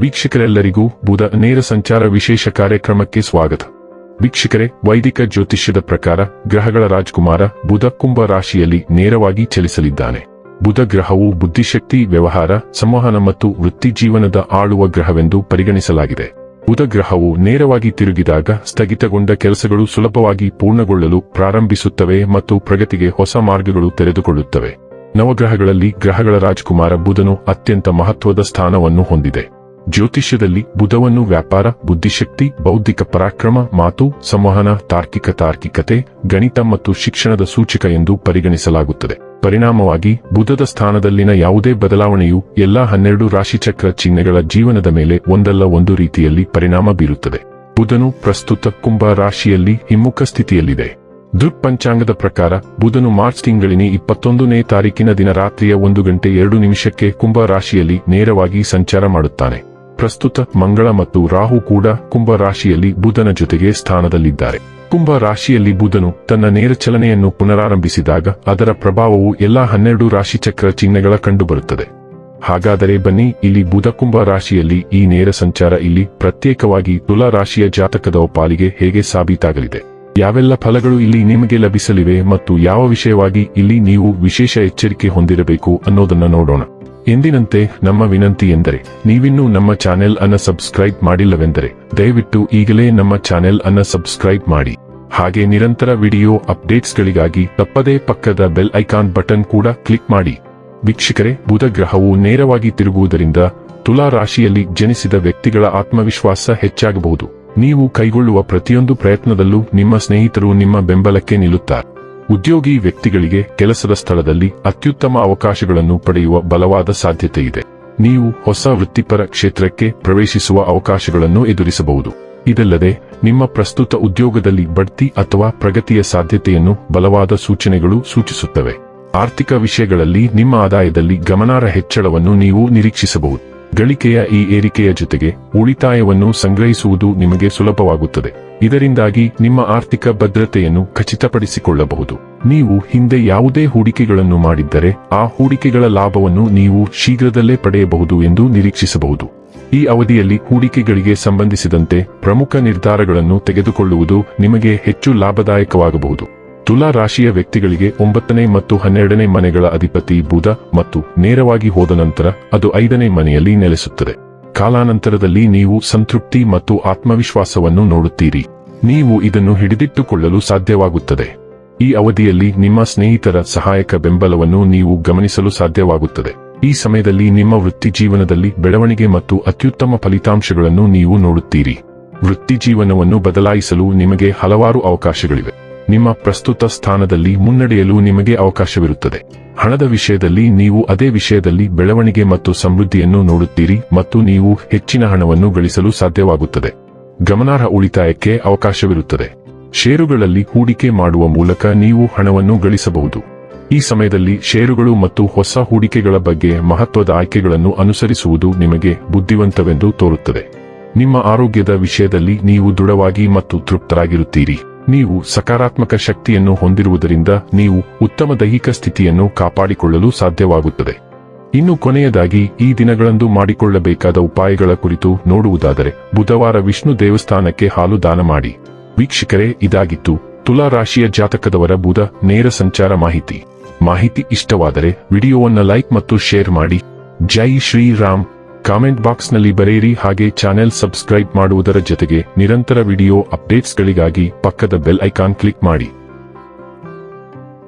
ವೀಕ್ಷಕರೆಲ್ಲರಿಗೂ ಬುಧ ನೇರ ಸಂಚಾರ ವಿಶೇಷ ಕಾರ್ಯಕ್ರಮಕ್ಕೆ ಸ್ವಾಗತ. ವೀಕ್ಷಕರೇ, ವೈದಿಕ ಜ್ಯೋತಿಷ್ಯದ ಪ್ರಕಾರ ಗ್ರಹಗಳ ರಾಜಕುಮಾರ ಬುಧ ಕುಂಭ ರಾಶಿಯಲ್ಲಿ ನೇರವಾಗಿ ಚಲಿಸಲಿದ್ದಾನೆ. ಬುಧ ಗ್ರಹವು ಬುದ್ಧಿಶಕ್ತಿ, ವ್ಯವಹಾರ, ಸಂವಹನ ಮತ್ತು ವೃತ್ತಿಜೀವನದ ಆಳುವ ಗ್ರಹವೆಂದು ಪರಿಗಣಿಸಲಾಗಿದೆ. ಬುಧ ಗ್ರಹವು ನೇರವಾಗಿ ತಿರುಗಿದಾಗ ಸ್ಥಗಿತಗೊಂಡ ಕೆಲಸಗಳು ಸುಲಭವಾಗಿ ಪೂರ್ಣಗೊಳ್ಳಲು ಪ್ರಾರಂಭಿಸುತ್ತವೆ ಮತ್ತು ಪ್ರಗತಿಗೆ ಹೊಸ ಮಾರ್ಗಗಳು ತೆರೆದುಕೊಳ್ಳುತ್ತವೆ. ನವಗ್ರಹಗಳಲ್ಲಿ ಗ್ರಹಗಳ ರಾಜಕುಮಾರ ಬುಧನು ಅತ್ಯಂತ ಮಹತ್ವದ ಸ್ಥಾನವನ್ನು ಹೊಂದಿದೆ. ಜ್ಯೋತಿಷ್ಯದಲ್ಲಿ ಬುಧವನ್ನು ವ್ಯಾಪಾರ, ಬುದ್ಧಿಶಕ್ತಿ, ಬೌದ್ಧಿಕ ಪರಾಕ್ರಮ, ಮಾತು, ಸಂವಹನ, ತಾರ್ಕಿಕತೆ, ಗಣಿತ ಮತ್ತು ಶಿಕ್ಷಣದ ಸೂಚಕ ಎಂದು ಪರಿಗಣಿಸಲಾಗುತ್ತದೆ. ಪರಿಣಾಮವಾಗಿ ಬುಧದ ಸ್ಥಾನದಲ್ಲಿನ ಯಾವುದೇ ಬದಲಾವಣೆಯು ಎಲ್ಲಾ 12 ರಾಶಿಚಕ್ರ ಚಿಹ್ನೆಗಳ ಜೀವನದ ಮೇಲೆ ಒಂದಲ್ಲ ಒಂದು ರೀತಿಯಲ್ಲಿ ಪರಿಣಾಮ ಬೀರುತ್ತದೆ. ಬುಧನು ಪ್ರಸ್ತುತ ಕುಂಭ ರಾಶಿಯಲ್ಲಿ ಹಿಮ್ಮುಖ ಸ್ಥಿತಿಯಲ್ಲಿದೆ. ದೃಕ್ ಪಂಚಾಂಗದ ಪ್ರಕಾರ ಬುಧನು ಮಾರ್ಚ್ ತಿಂಗಳಿನ 21ನೇ ತಾರೀಕಿನ ದಿನ ರಾತ್ರಿಯ 1:02 ಕುಂಭ ರಾಶಿಯಲ್ಲಿ ನೇರವಾಗಿ ಸಂಚಾರ ಮಾಡುತ್ತಾನೆ. ಪ್ರಸ್ತುತ ಮಂಗಳ ಮತ್ತು ರಾಹು ಕೂಡ ಕುಂಭ ರಾಶಿಯಲ್ಲಿ ಬುಧನ ಜೊತೆಗೆ ಸ್ಥಾನದಲ್ಲಿದ್ದಾರೆ. ಕುಂಭ ರಾಶಿಯಲ್ಲಿ ಬುಧನು ತನ್ನ ನೇರ ಚಲನೆಯನ್ನು ಪುನರಾರಂಭಿಸಿದಾಗ ಅದರ ಪ್ರಭಾವವು ಎಲ್ಲಾ 12 ರಾಶಿಚಕ್ರ ಚಿಹ್ನೆಗಳ ಕಂಡುಬರುತ್ತದೆ. ಹಾಗಾದರೆ ಬನ್ನಿ, ಇಲ್ಲಿ ಬುಧ ಕುಂಭ ರಾಶಿಯಲ್ಲಿ ಈ ನೇರ ಸಂಚಾರ ಇಲ್ಲಿ ಪ್ರತ್ಯೇಕವಾಗಿ ತುಲಾ ರಾಶಿಯ ಜಾತಕದ ಪಾಲಿಗೆ ಹೇಗೆ ಸಾಬೀತಾಗಲಿದೆ, ಯಾವೆಲ್ಲ ಫಲಗಳು ಇಲ್ಲಿ ನಿಮಗೆ ಲಭಿಸಲಿವೆ ಮತ್ತು ಯಾವ ವಿಷಯವಾಗಿ ಇಲ್ಲಿ ನೀವು ವಿಶೇಷ ಎಚ್ಚರಿಕೆ ಹೊಂದಿರಬೇಕು ಅನ್ನೋದನ್ನ ನೋಡೋಣ. ಎಂದಿನಂತೆ ನಮ್ಮ ವಿನಂತಿ ಎಂದರೆ, ನೀವಿನ್ನೂ ನಮ್ಮ ಚಾನೆಲ್ ಅನ್ನು ಸಬ್ಸ್ಕ್ರೈಬ್ ಮಾಡಿಲ್ಲವೆಂದರೆ ದಯವಿಟ್ಟು ಈಗಲೇ ನಮ್ಮ ಚಾನೆಲ್ ಅನ್ನು ಸಬ್ಸ್ಕ್ರೈಬ್ ಮಾಡಿ. ಹಾಗೆ ನಿರಂತರ ವಿಡಿಯೋ ಅಪ್ಡೇಟ್ಸ್ಗಳಿಗಾಗಿ ತಪ್ಪದೇ ಪಕ್ಕದ ಬೆಲ್ ಐಕಾನ್ ಬಟನ್ ಕೂಡ ಕ್ಲಿಕ್ ಮಾಡಿ. ವೀಕ್ಷಕರೇ, ಬುಧ ಗ್ರಹವು ನೇರವಾಗಿ ತಿರುಗುವುದರಿಂದ ತುಲಾ ರಾಶಿಯಲ್ಲಿ ಜನಿಸಿದ ವ್ಯಕ್ತಿಗಳ ಆತ್ಮವಿಶ್ವಾಸ ಹೆಚ್ಚಾಗಬಹುದು. ನೀವು ಕೈಗೊಳ್ಳುವ ಪ್ರತಿಯೊಂದು ಪ್ರಯತ್ನದಲ್ಲೂ ನಿಮ್ಮ ಸ್ನೇಹಿತರು ನಿಮ್ಮ ಬೆಂಬಲಕ್ಕೆ ನಿಲ್ಲುತ್ತಾರೆ. ಉದ್ಯೋಗಿ ವ್ಯಕ್ತಿಗಳಿಗೆ ಕೆಲಸದ ಸ್ಥಳದಲ್ಲಿ ಅತ್ಯುತ್ತಮ ಅವಕಾಶಗಳನ್ನು ಪಡೆಯುವ ಬಲವಾದ ಸಾಧ್ಯತೆ ಇದೆ. ನೀವು ಹೊಸ ವೃತ್ತಿಪರ ಕ್ಷೇತ್ರಕ್ಕೆ ಪ್ರವೇಶಿಸುವ ಅವಕಾಶಗಳನ್ನು ಎದುರಿಸಬಹುದು. ಇದಲ್ಲದೆ ನಿಮ್ಮ ಪ್ರಸ್ತುತ ಉದ್ಯೋಗದಲ್ಲಿ ಬಡ್ತಿ ಅಥವಾ ಪ್ರಗತಿಯ ಸಾಧ್ಯತೆಯನ್ನು ಬಲವಾದ ಸೂಚನೆಗಳು ಸೂಚಿಸುತ್ತವೆ. ಆರ್ಥಿಕ ವಿಷಯಗಳಲ್ಲಿ ನಿಮ್ಮ ಆದಾಯದಲ್ಲಿ ಗಮನಾರ್ಹ ಹೆಚ್ಚಳವನ್ನು ನೀವು ನಿರೀಕ್ಷಿಸಬಹುದು. ಗಳಿಕೆಯ ಈ ಏರಿಕೆಯ ಜೊತೆಗೆ ಉಳಿತಾಯವನ್ನು ಸಂಗ್ರಹಿಸುವುದು ನಿಮಗೆ ಸುಲಭವಾಗುತ್ತದೆ. ಇದರಿಂದಾಗಿ ನಿಮ್ಮ ಆರ್ಥಿಕ ಭದ್ರತೆಯನ್ನು ಖಚಿತಪಡಿಸಿಕೊಳ್ಳಬಹುದು. ನೀವು ಹಿಂದೆ ಯಾವುದೇ ಹೂಡಿಕೆಗಳನ್ನು ಮಾಡಿದ್ದರೆ ಆ ಹೂಡಿಕೆಗಳ ಲಾಭವನ್ನು ನೀವು ಶೀಘ್ರದಲ್ಲೇ ಪಡೆಯಬಹುದು ಎಂದು ನಿರೀಕ್ಷಿಸಬಹುದು. ಈ ಅವಧಿಯಲ್ಲಿ ಹೂಡಿಕೆಗಳಿಗೆ ಸಂಬಂಧಿಸಿದಂತೆ ಪ್ರಮುಖ ನಿರ್ಧಾರಗಳನ್ನು ತೆಗೆದುಕೊಳ್ಳುವುದು ನಿಮಗೆ ಹೆಚ್ಚು ಲಾಭದಾಯಕವಾಗಬಹುದು. ತುಲಾ ರಾಶಿಯ ವ್ಯಕ್ತಿಗಳಿಗೆ 9ನೇ ಮತ್ತು 12ನೇ ಮನೆಗಳ ಅಧಿಪತಿ ಬುಧ ಮತ್ತು ನೇರವಾಗಿ ಹೋದ ನಂತರ ಅದು 5ನೇ ಮನೆಯಲ್ಲಿ ನೆಲೆಸುತ್ತದೆ. ಕಾಲಾನಂತರದಲ್ಲಿ ನೀವು ಸಂತೃಪ್ತಿ ಮತ್ತು ಆತ್ಮವಿಶ್ವಾಸವನ್ನು ನೋಡುತ್ತೀರಿ. ನೀವು ಇದನ್ನು ಹಿಡಿದಿಟ್ಟುಕೊಳ್ಳಲು ಸಾಧ್ಯವಾಗುತ್ತದೆ. ಈ ಅವಧಿಯಲ್ಲಿ ನಿಮ್ಮ ಸ್ನೇಹಿತರ ಸಹಾಯಕ ಬೆಂಬಲವನ್ನು ನೀವು ಗಮನಿಸಲು ಸಾಧ್ಯವಾಗುತ್ತದೆ. ಈ ಸಮಯದಲ್ಲಿ ನಿಮ್ಮ ವೃತ್ತಿಜೀವನದಲ್ಲಿ ಬೆಳವಣಿಗೆ ಮತ್ತು ಅತ್ಯುತ್ತಮ ಫಲಿತಾಂಶಗಳನ್ನು ನೀವು ನೋಡುತ್ತೀರಿ. ವೃತ್ತಿಜೀವನವನ್ನು ಬದಲಾಯಿಸಲು ನಿಮಗೆ ಹಲವಾರು ಅವಕಾಶಗಳಿವೆ. ನಿಮ್ಮ ಪ್ರಸ್ತುತ ಸ್ಥಾನದಲ್ಲಿ ಮುನ್ನಡೆಯಲು ನಿಮಗೆ ಅವಕಾಶವಿರುತ್ತದೆ. ಹಣದ ವಿಷಯದಲ್ಲಿ ನೀವು ಅದೇ ವಿಷಯದಲ್ಲಿ ಬೆಳವಣಿಗೆ ಮತ್ತು ಸಮೃದ್ಧಿಯನ್ನು ನೋಡುತ್ತೀರಿ ಮತ್ತು ನೀವು ಹೆಚ್ಚಿನ ಹಣವನ್ನು ಗಳಿಸಲು ಸಾಧ್ಯವಾಗುತ್ತದೆ. ಗಮನಾರ್ಹ ಉಳಿತಾಯಕ್ಕೆ ಅವಕಾಶವಿರುತ್ತದೆ. ಷೇರುಗಳಲ್ಲಿ ಹೂಡಿಕೆ ಮಾಡುವ ಮೂಲಕ ನೀವು ಹಣವನ್ನು ಗಳಿಸಬಹುದು. ಈ ಸಮಯದಲ್ಲಿ ಷೇರುಗಳು ಮತ್ತು ಹೊಸ ಹೂಡಿಕೆಗಳ ಬಗ್ಗೆ ಮಹತ್ವದ ಆಯ್ಕೆಗಳನ್ನು ಅನುಸರಿಸುವುದು ನಿಮಗೆ ಬುದ್ಧಿವಂತವೆಂದು ತೋರುತ್ತದೆ. ನಿಮ್ಮ ಆರೋಗ್ಯದ ವಿಷಯದಲ್ಲಿ ನೀವು ದೃಢವಾಗಿ ಮತ್ತು ತೃಪ್ತರಾಗಿರುತ್ತೀರಿ. ನೀವು ಸಕಾರಾತ್ಮಕ ಶಕ್ತಿಯನ್ನು ಹೊಂದಿರುವುದರಿಂದ ನೀವು ಉತ್ತಮ ದೈಹಿಕ ಸ್ಥಿತಿಯನ್ನು ಕಾಪಾಡಿಕೊಳ್ಳಲು ಸಾಧ್ಯವಾಗುತ್ತದೆ. ಇನ್ನು ಕೊನೆಯದಾಗಿ ಈ ದಿನಗಳಂದು ಮಾಡಿಕೊಳ್ಳಬೇಕಾದ ಉಪಾಯಗಳ ಕುರಿತು ನೋಡುವುದಾದರೆ, ಬುಧವಾರ ವಿಷ್ಣು ದೇವಸ್ಥಾನಕ್ಕೆ ಹಾಲು ದಾನ ಮಾಡಿ. ವೀಕ್ಷಕರೇ, ಇದಾಗಿತ್ತು ತುಲಾ ರಾಶಿಯ ಜಾತಕದವರ ಬುಧ ನೇರ ಸಂಚಾರ ಮಾಹಿತಿ ಇಷ್ಟವಾದರೆ ವಿಡಿಯೋವನ್ನು ಲೈಕ್ ಮತ್ತು ಶೇರ್ ಮಾಡಿ. ಜೈ ಶ್ರೀರಾಮ್. ಕಾಮೆಂಟ್ ಬಾಕ್ಸ್ನಲ್ಲಿ ಬರೆಯಿರಿ. ಹಾಗೆ ಚಾನೆಲ್ ಸಬ್ಸ್ಕ್ರೈಬ್ ಮಾಡುವುದರ ಜೊತೆಗೆ ನಿರಂತರ ವಿಡಿಯೋ ಅಪ್ಡೇಟ್ಸ್ಗಳಿಗಾಗಿ ಪಕ್ಕದ ಬೆಲ್ ಐಕಾನ್ ಕ್ಲಿಕ್ ಮಾಡಿ.